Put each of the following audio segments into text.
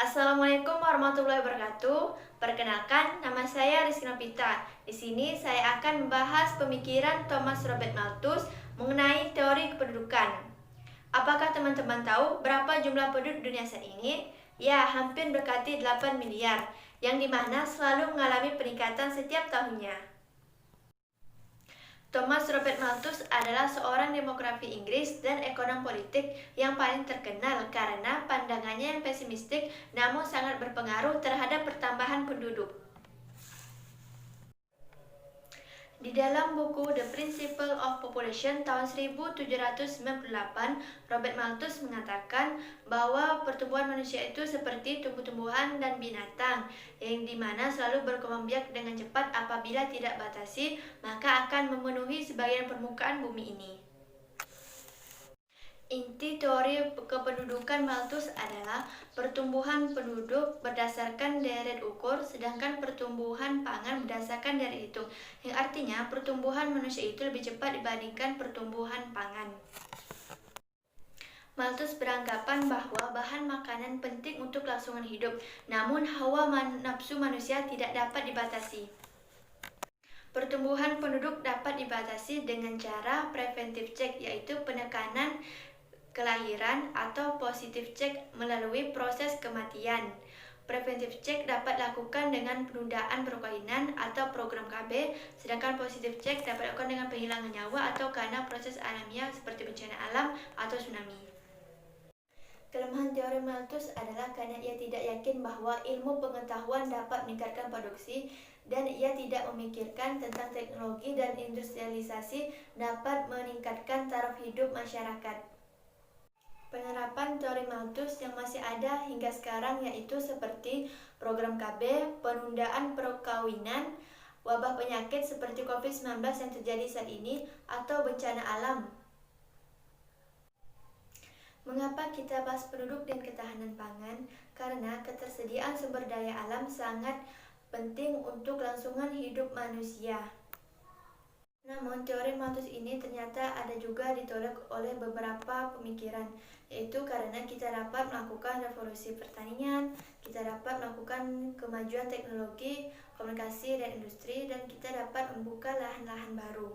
Assalamualaikum warahmatullahi wabarakatuh. Perkenalkan, nama saya Rizky Nopita. Di sini saya akan membahas pemikiran Thomas Robert Malthus mengenai teori kependudukan. Apakah teman-teman tahu berapa jumlah penduduk dunia saat ini? Ya, hampir mendekati 8 miliar, yang dimana selalu mengalami peningkatan setiap tahunnya. Thomas Robert Malthus adalah seorang demografi Inggris dan ekonom politik yang paling terkenal karena pandangannya yang pesimistik namun sangat berpengaruh terhadap pertambahan penduduk. Di dalam buku The Principle of Population tahun 1798, Robert Malthus mengatakan bahwa pertumbuhan manusia itu seperti tumbuh-tumbuhan dan binatang, yang dimana selalu berkembang biak dengan cepat apabila tidak batasi, maka akan memenuhi sebagian permukaan bumi ini. Inti teori kependudukan Malthus adalah pertumbuhan penduduk berdasarkan deret ukur, sedangkan pertumbuhan pangan berdasarkan deret hitung, yang artinya pertumbuhan manusia itu lebih cepat dibandingkan pertumbuhan pangan. Malthus beranggapan bahwa bahan makanan penting untuk kelangsungan hidup, namun hawa nafsu manusia tidak dapat dibatasi. Pertumbuhan penduduk dapat dibatasi dengan cara preventive check, yaitu penekanan kelahiran atau positive check melalui proses kematian. Preventive check dapat dilakukan dengan penundaan perkawinan atau program KB, sedangkan positive check dapat dilakukan dengan penghilangan nyawa atau karena proses alamiah seperti bencana alam atau tsunami. Kelemahan teori Malthus adalah karena ia tidak yakin bahwa ilmu pengetahuan dapat meningkatkan produksi, dan ia tidak memikirkan tentang teknologi dan industrialisasi dapat meningkatkan taraf hidup masyarakat. Penerapan teori Malthus yang masih ada hingga sekarang yaitu seperti program KB, penundaan perkawinan, wabah penyakit seperti COVID-19 yang terjadi saat ini, atau bencana alam. Mengapa kita bahas penduduk dan ketahanan pangan? Karena ketersediaan sumber daya alam sangat penting untuk kelangsungan hidup manusia. Namun, teori Malthus ini ternyata ada juga ditolak oleh beberapa pemikiran, yaitu karena kita dapat melakukan revolusi pertanian, kita dapat melakukan kemajuan teknologi, komunikasi, dan industri, dan kita dapat membuka lahan-lahan baru.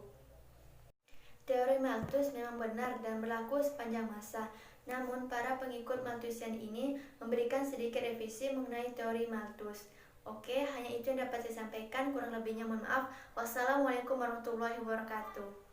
Teori Malthus memang benar dan berlaku sepanjang masa, namun para pengikut Malthusian ini memberikan sedikit revisi mengenai teori Malthus. Oke, hanya itu yang dapat saya sampaikan. Kurang lebihnya mohon maaf. Wassalamualaikum warahmatullahi wabarakatuh.